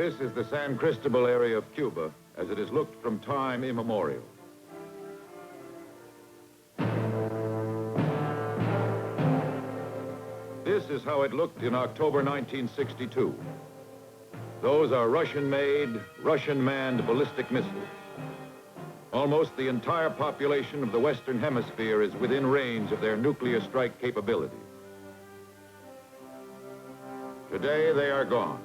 This is the San Cristobal area of Cuba, as it has looked from time immemorial. This is how it looked in October 1962. Those are Russian-made, Russian-manned ballistic missiles. Almost the entire population of the Western Hemisphere is within range of their nuclear strike capability. Today, they are gone.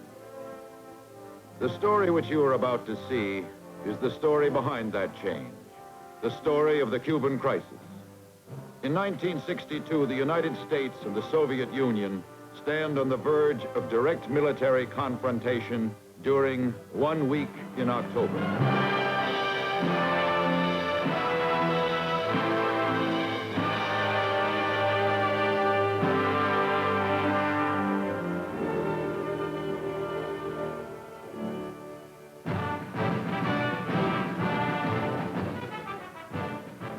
The story which you are about to see is the story behind that change, the story of the Cuban crisis. In 1962, the United States and the Soviet Union stand on the verge of direct military confrontation during 1 week in October.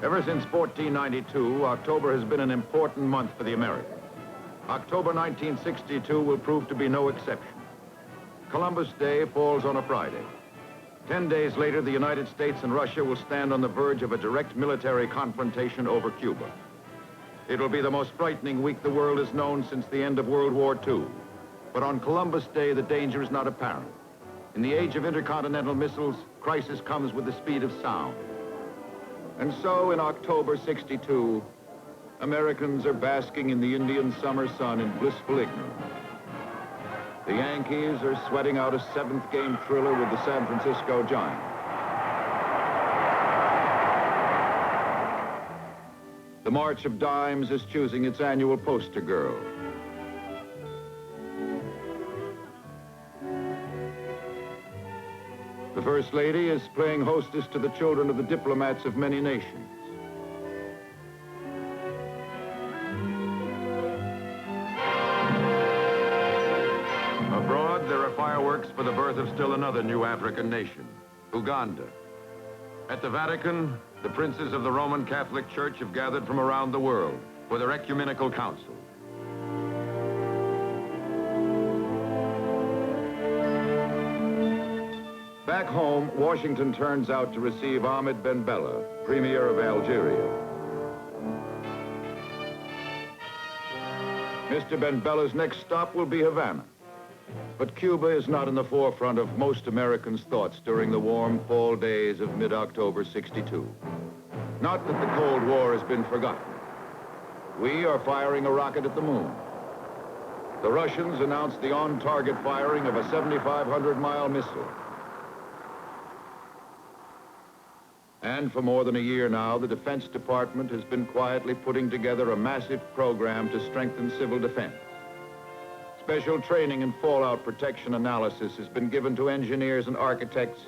Ever since 1492, October has been an important month for the Americans. October 1962 will prove to be no exception. Columbus Day falls on a Friday. 10 days later, the United States and Russia will stand on the verge of a direct military confrontation over Cuba. It will be the most frightening week the world has known since the end of World War II. But on Columbus Day, the danger is not apparent. In the age of intercontinental missiles, crisis comes with the speed of sound. And so, in October '62, Americans are basking in the Indian summer sun in blissful ignorance. The Yankees are sweating out a seventh-game thriller with the San Francisco Giants. The March of Dimes is choosing its annual poster girl. The First Lady is playing hostess to the children of the diplomats of many nations. Abroad, there are fireworks for the birth of still another new African nation, Uganda. At the Vatican, the princes of the Roman Catholic Church have gathered from around the world for their ecumenical council. Back home, Washington turns out to receive Ahmed Ben Bella, Premier of Algeria. Mr. Ben Bella's next stop will be Havana. But Cuba is not in the forefront of most Americans' thoughts during the warm fall days of mid-October '62. Not that the Cold War has been forgotten. We are firing a rocket at the moon. The Russians announced the on-target firing of a 7,500-mile missile. And for more than a year now, the Defense Department has been quietly putting together a massive program to strengthen civil defense. Special training in fallout protection analysis has been given to engineers and architects,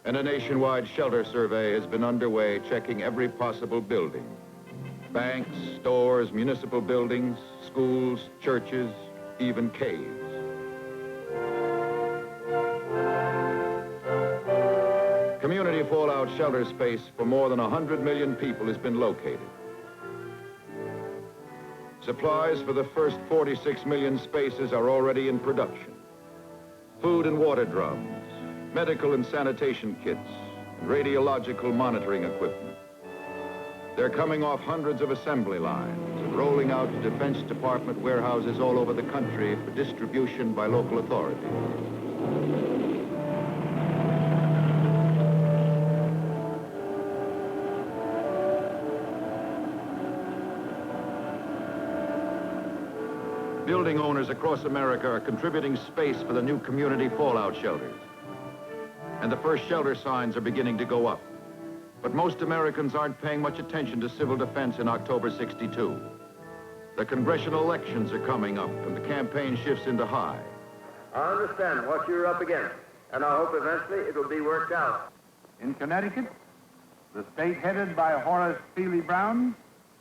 and a nationwide shelter survey has been underway, checking every possible building. Banks, stores, municipal buildings, schools, churches, even caves. Community fallout shelter space for more than 100 million people has been located. Supplies for the first 46 million spaces are already in production. Food and water drums, medical and sanitation kits, and radiological monitoring equipment. They're coming off hundreds of assembly lines and rolling out to Defense Department warehouses all over the country for distribution by local authorities. Building owners across America are contributing space for the new community fallout shelters. And the first shelter signs are beginning to go up. But most Americans aren't paying much attention to civil defense in October '62. The congressional elections are coming up and the campaign shifts into high. I understand what you're up against, and I hope eventually it'll be worked out. In Connecticut, the state headed by Horace Greeley Brown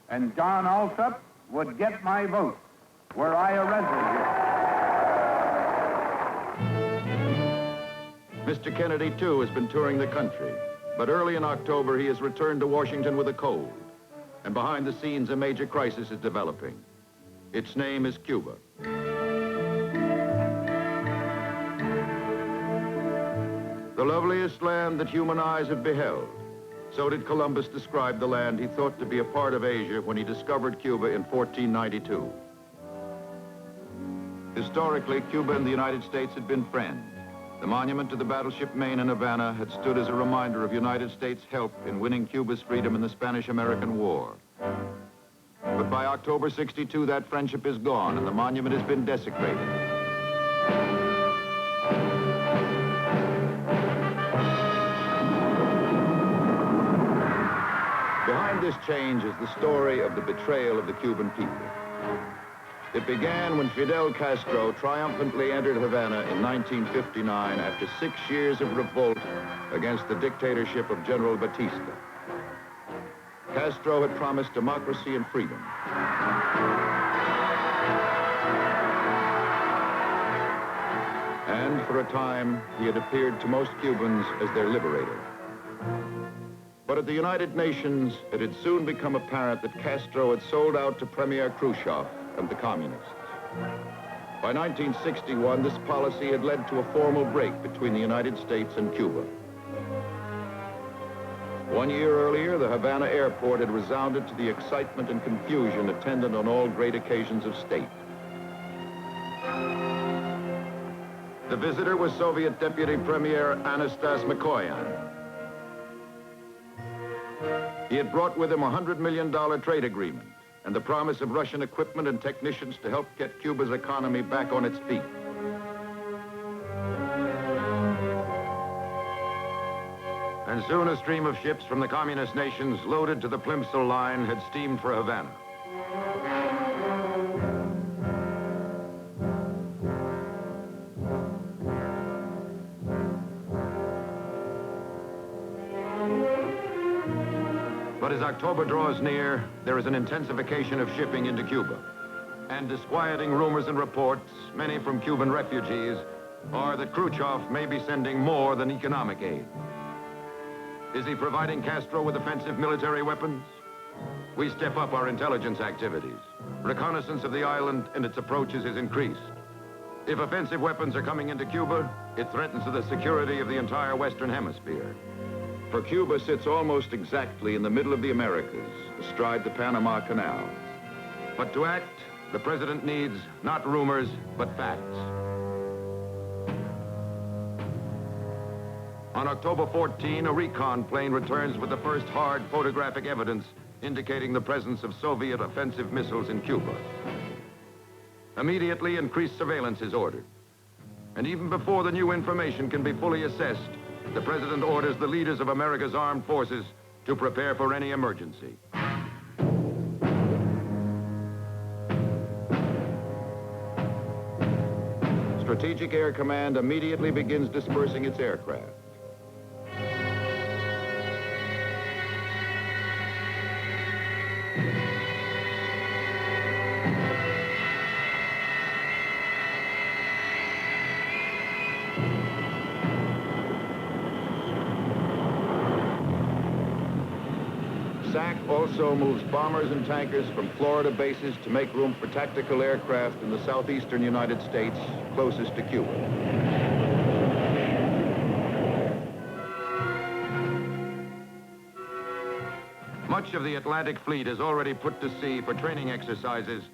and John Alsop would get my vote were I a resident here. Mr. Kennedy, too, has been touring the country. But early in October, he has returned to Washington with a cold. And behind the scenes, a major crisis is developing. Its name is Cuba. loveliest land that human eyes have beheld. So did Columbus describe the land he thought to be a part of Asia when he discovered Cuba in 1492. Historically, Cuba and the United States had been friends. The monument to the battleship Maine in Havana had stood as a reminder of United States' help in winning Cuba's freedom in the Spanish-American War. But by October '62, that friendship is gone and the monument has been desecrated. Behind this change is the story of the betrayal of the Cuban people. It began when Fidel Castro triumphantly entered Havana in 1959 after 6 years of revolt against the dictatorship of General Batista. Castro had promised democracy and freedom. And for a time, he had appeared to most Cubans as their liberator. But at the United Nations, it had soon become apparent that Castro had sold out to Premier Khrushchev and the communists. By 1961, this policy had led to a formal break between the United States and Cuba. 1 year earlier, the Havana airport had resounded to the excitement and confusion attendant on all great occasions of state. The visitor was Soviet Deputy Premier Anastas Mikoyan. He had brought with him a $100 million trade agreement and the promise of Russian equipment and technicians to help get Cuba's economy back on its feet. And soon a stream of ships from the communist nations loaded to the Plimsoll line had steamed for Havana. But as October draws near, there is an intensification of shipping into Cuba. And disquieting rumors and reports, many from Cuban refugees, are that Khrushchev may be sending more than economic aid. Is he providing Castro with offensive military weapons? We step up our intelligence activities. Reconnaissance of the island and its approaches is increased. If offensive weapons are coming into Cuba, it threatens the security of the entire Western Hemisphere. For Cuba sits almost exactly in the middle of the Americas, astride the Panama Canal. But to act, the president needs not rumors, but facts. On October 14, a recon plane returns with the first hard photographic evidence indicating the presence of Soviet offensive missiles in Cuba. Immediately, increased surveillance is ordered. And even before the new information can be fully assessed, the president orders the leaders of America's armed forces to prepare for any emergency. Strategic Air Command immediately begins dispersing its aircraft. SAC also moves bombers and tankers from Florida bases to make room for tactical aircraft in the southeastern United States, closest to Cuba. Much of the Atlantic Fleet is already put to sea for training exercises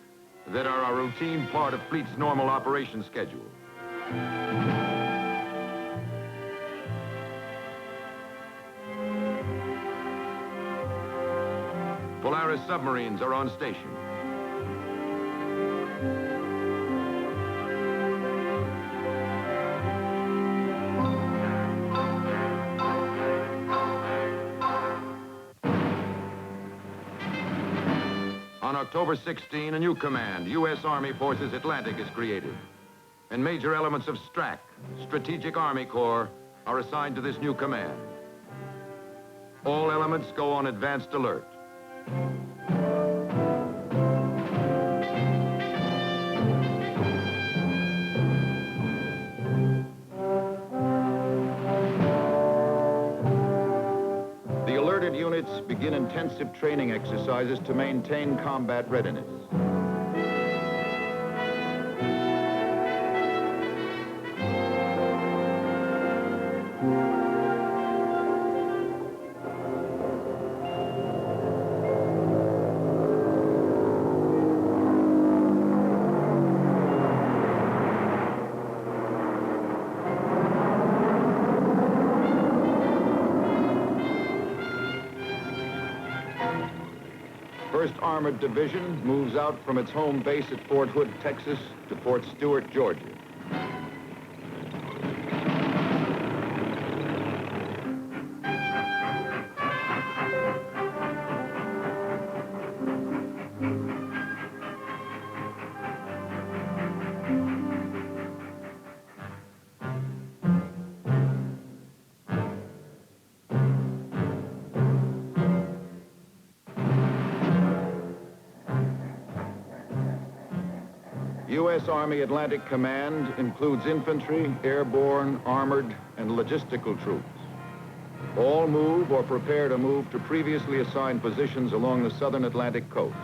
that are a routine part of Fleet's normal operation schedule. Polaris submarines are on station. On October 16, a new command, U.S. Army Forces Atlantic, is created. And major elements of STRAC, Strategic Army Corps, are assigned to this new command. All elements go on advanced alert. The alerted units begin intensive training exercises to maintain combat readiness. 1st Armored Division moves out from its home base at Fort Hood, Texas, to Fort Stewart, Georgia. U.S. Army Atlantic Command includes infantry, airborne, armored, and logistical troops. All move or prepare to move to previously assigned positions along the southern Atlantic coast.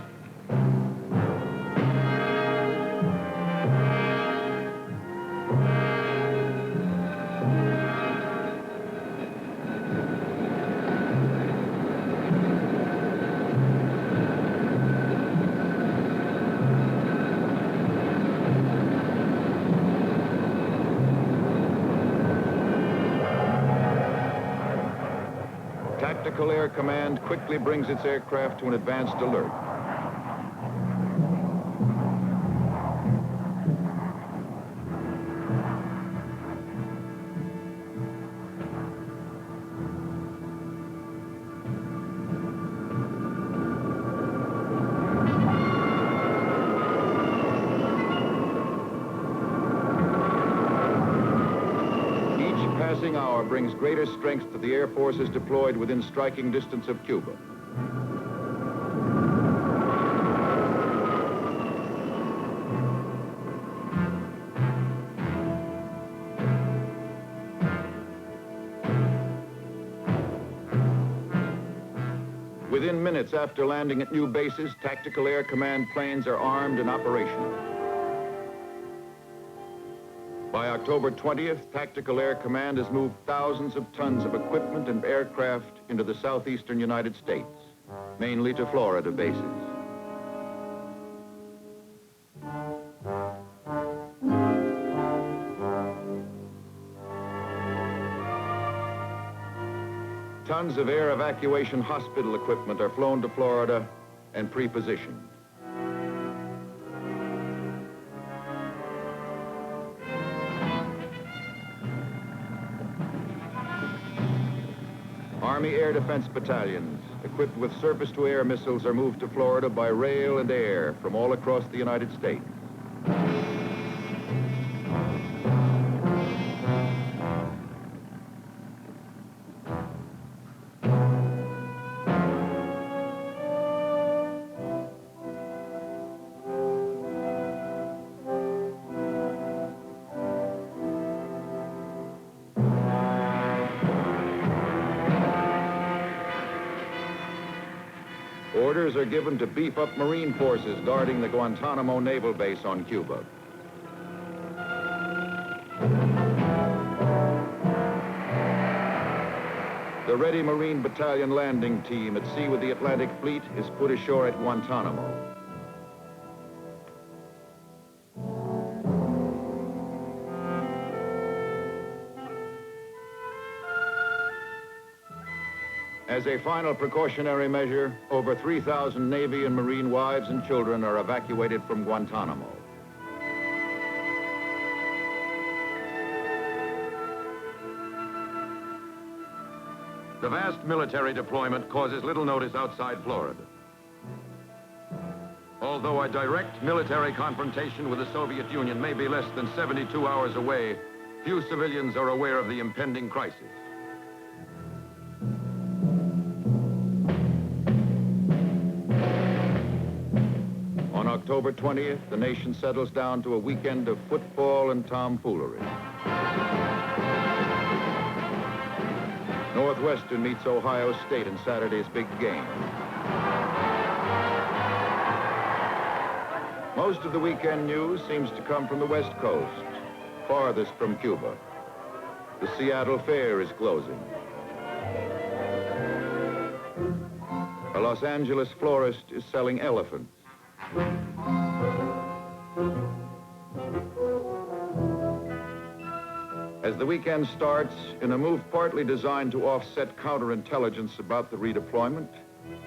Tactical Air Command quickly brings its aircraft to an advanced alert. Passing hour brings greater strength to the air forces deployed within striking distance of Cuba. Within minutes after landing at new bases, Tactical Air Command planes are armed and operational. By October 20th, Tactical Air Command has moved thousands of tons of equipment and aircraft into the southeastern United States, mainly to Florida bases. Tons of air evacuation hospital equipment are flown to Florida and pre-positioned. Army Air Defense battalions, equipped with surface-to-air missiles, are moved to Florida by rail and air from all across the United States. Orders are given to beef up Marine forces guarding the Guantanamo Naval Base on Cuba. The Ready Marine Battalion landing team at sea with the Atlantic Fleet is put ashore at Guantanamo. As a final precautionary measure, over 3,000 Navy and Marine wives and children are evacuated from Guantanamo. The vast military deployment causes little notice outside Florida. Although a direct military confrontation with the Soviet Union may be less than 72 hours away, few civilians are aware of the impending crisis. On October 20th, the nation settles down to a weekend of football and tomfoolery. Northwestern meets Ohio State in Saturday's big game. Most of the weekend news seems to come from the West Coast, farthest from Cuba. The Seattle Fair is closing. A Los Angeles florist is selling elephants. As the weekend starts, in a move partly designed to offset counterintelligence about the redeployment,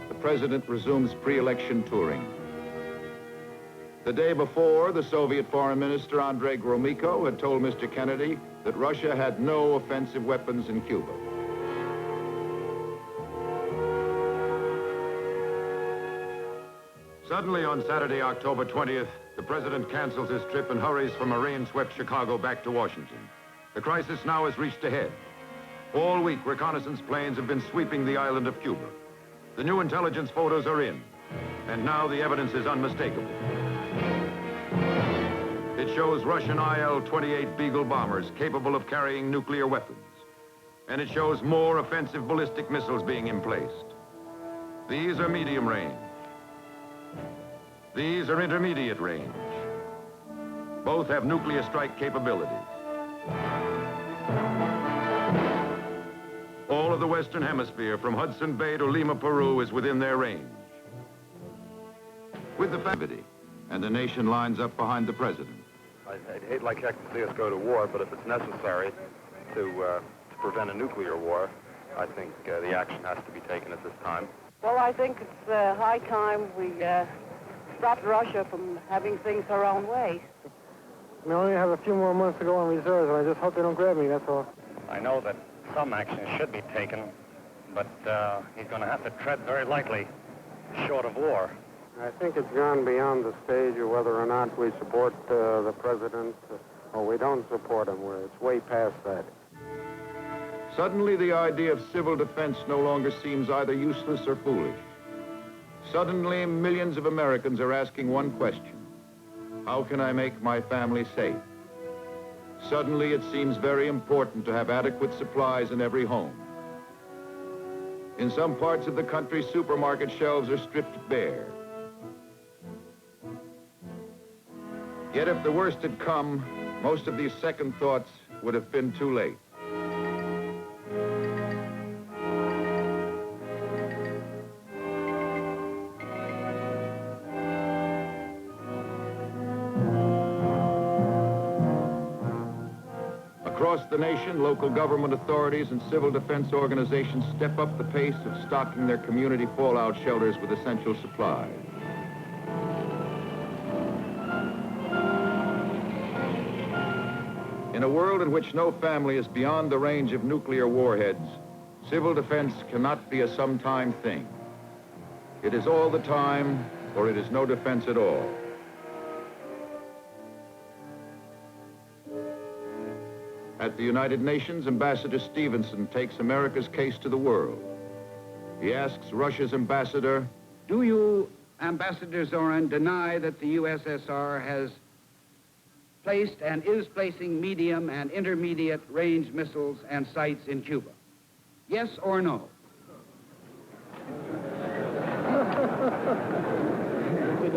the president resumes pre-election touring. The day before, the Soviet Foreign Minister Andrei Gromyko had told Mr. Kennedy that Russia had no offensive weapons in Cuba. Suddenly on Saturday, October 20th, the president cancels his trip and hurries from a rain-swept Chicago back to Washington. The crisis now has reached a head. All week, reconnaissance planes have been sweeping the island of Cuba. The new intelligence photos are in, and now the evidence is unmistakable. It shows Russian IL-28 Beagle bombers capable of carrying nuclear weapons. And it shows more offensive ballistic missiles being emplaced. These are medium range. These are intermediate range. Both have nuclear strike capabilities. All of the Western Hemisphere, from Hudson Bay to Lima, Peru, is within their range. With the activity, and the nation lines up behind the president. I'd hate like heck to see us go to war, but if it's necessary to prevent a nuclear war, I think the action has to be taken at this time. Well, I think it's high time we stopped Russia from having things her own way. We only have a few more months to go on reserves, and I just hope they don't grab me, that's all. I know that some action should be taken, but he's going to have to tread very lightly, short of war. I think it's gone beyond the stage of whether or not we support the president or we don't support him. It's way past that. Suddenly, the idea of civil defense no longer seems either useless or foolish. Suddenly, millions of Americans are asking one question: how can I make my family safe? Suddenly, it seems very important to have adequate supplies in every home. In some parts of the country, supermarket shelves are stripped bare. Yet if the worst had come, most of these second thoughts would have been too late. Across the nation, local government authorities and civil defense organizations step up the pace of stocking their community fallout shelters with essential supplies. In a world in which no family is beyond the range of nuclear warheads, civil defense cannot be a sometime thing. It is all the time, or it is no defense at all. At the United Nations, Ambassador Stevenson takes America's case to the world. He asks Russia's ambassador, "Do you, Ambassador Zorin, deny that the USSR has placed and is placing medium and intermediate range missiles and sights in Cuba? Yes or no?"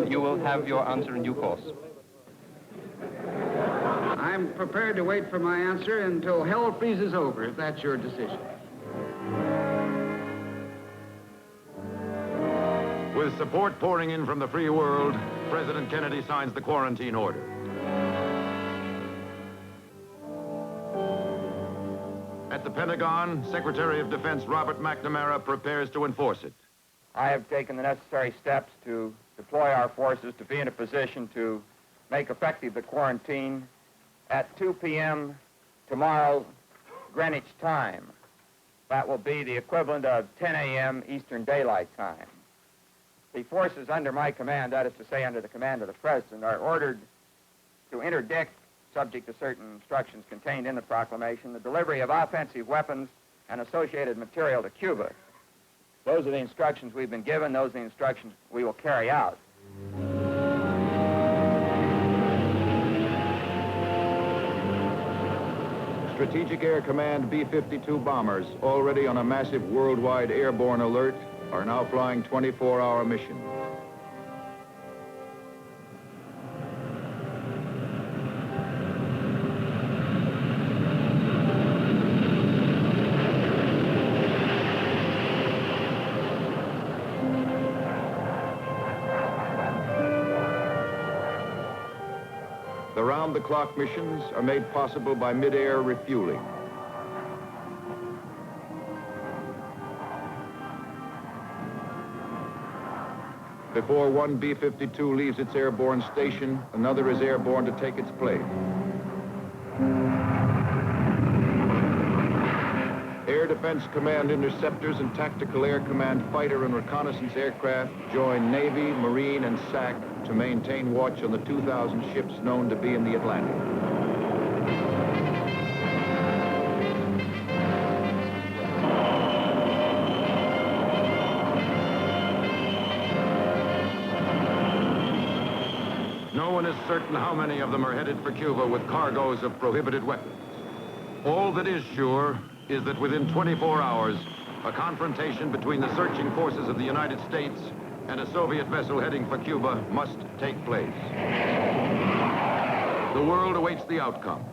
You will have your answer in due course. I'm prepared to wait for my answer until hell freezes over, if that's your decision. With support pouring in from the free world, President Kennedy signs the quarantine order. At the Pentagon, Secretary of Defense Robert McNamara prepares to enforce it. I have taken the necessary steps to deploy our forces to be in a position to make effective the quarantine at 2 p.m. tomorrow, Greenwich time. That will be the equivalent of 10 a.m. Eastern Daylight Time. The forces under my command, that is to say under the command of the President, are ordered to interdict, subject to certain instructions contained in the proclamation, the delivery of offensive weapons and associated material to Cuba. Those are the instructions we've been given. Those are the instructions we will carry out. Strategic Air Command B-52 bombers, already on a massive worldwide airborne alert, are now flying 24-hour missions. The round-the-clock missions are made possible by mid-air refueling. Before one B-52 leaves its airborne station, another is airborne to take its place. Air Defense Command interceptors and Tactical Air Command fighter and reconnaissance aircraft join Navy, Marine, and SAC to maintain watch on the 2,000 ships known to be in the Atlantic. No one is certain how many of them are headed for Cuba with cargoes of prohibited weapons. All that is sure is that within 24 hours, a confrontation between the searching forces of the United States and a Soviet vessel heading for Cuba must take place. The world awaits the outcome.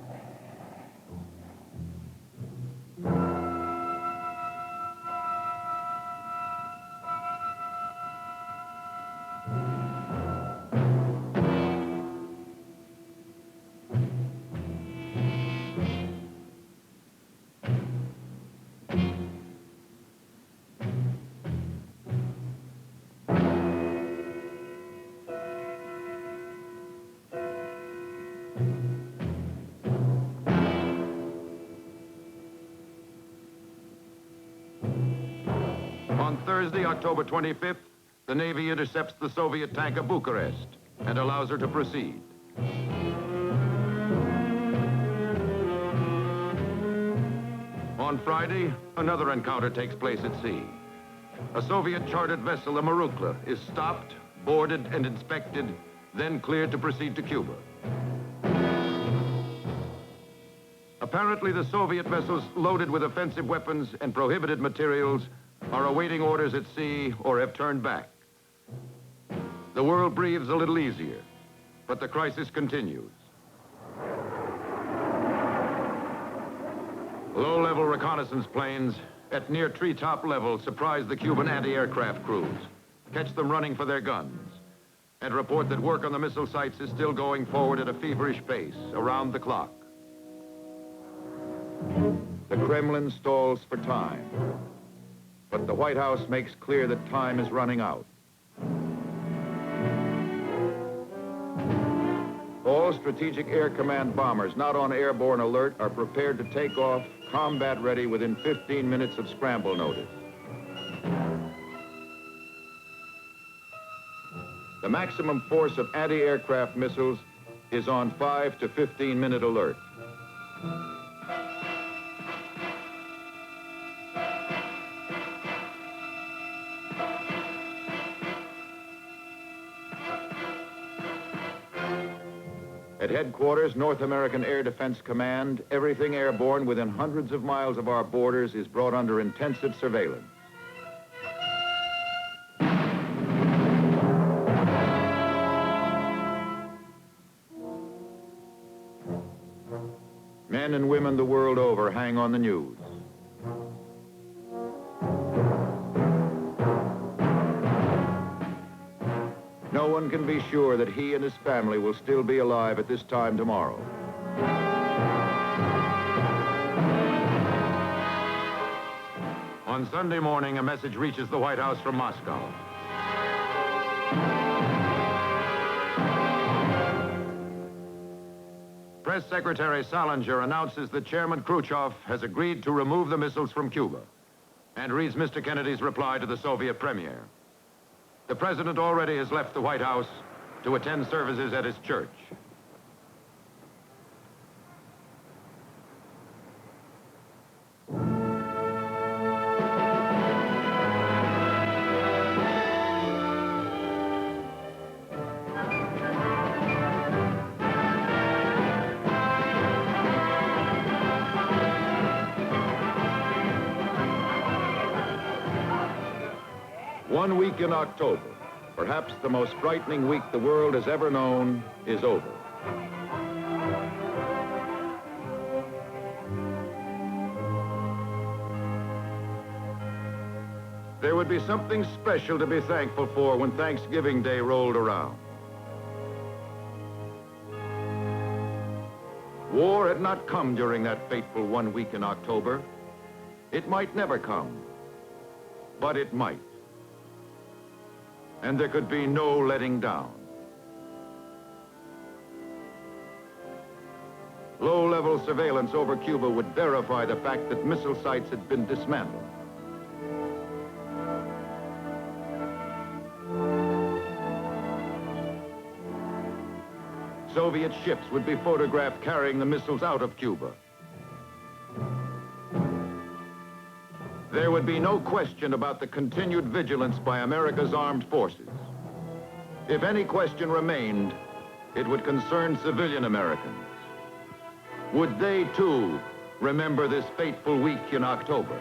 On Thursday, October 25th, the Navy intercepts the Soviet tanker Bucharest and allows her to proceed. On Friday, another encounter takes place at sea. A Soviet chartered vessel, the Marukla, is stopped, boarded, and inspected, then cleared to proceed to Cuba. Apparently, the Soviet vessels loaded with offensive weapons and prohibited materials are awaiting orders at sea or have turned back. The world breathes a little easier, but the crisis continues. Low-level reconnaissance planes at near treetop level surprise the Cuban anti-aircraft crews, catch them running for their guns, and report that work on the missile sites is still going forward at a feverish pace, around the clock. The Kremlin stalls for time, but the White House makes clear that time is running out. All Strategic Air Command bombers not on airborne alert are prepared to take off, combat ready within 15 minutes of scramble notice. The maximum force of anti-aircraft missiles is on 5 to 15-minute alert. At headquarters, North American Air Defense Command, everything airborne within hundreds of miles of our borders is brought under intensive surveillance. Men and women the world over hang on the news. No one can be sure that he and his family will still be alive at this time tomorrow. On Sunday morning, a message reaches the White House from Moscow. Press Secretary Salinger announces that Chairman Khrushchev has agreed to remove the missiles from Cuba and reads Mr. Kennedy's reply to the Soviet premier. The president already has left the White House to attend services at his church. One week in October, perhaps the most frightening week the world has ever known, is over. There would be something special to be thankful for when Thanksgiving Day rolled around. War had not come during that fateful 1 week in October. It might never come, but it might. and there could be no letting down. Low-level surveillance over Cuba would verify the fact that missile sites had been dismantled. Soviet ships would be photographed carrying the missiles out of Cuba. There would be no question about the continued vigilance by America's armed forces. If any question remained, it would concern civilian Americans. Would they, too, remember this fateful week in October?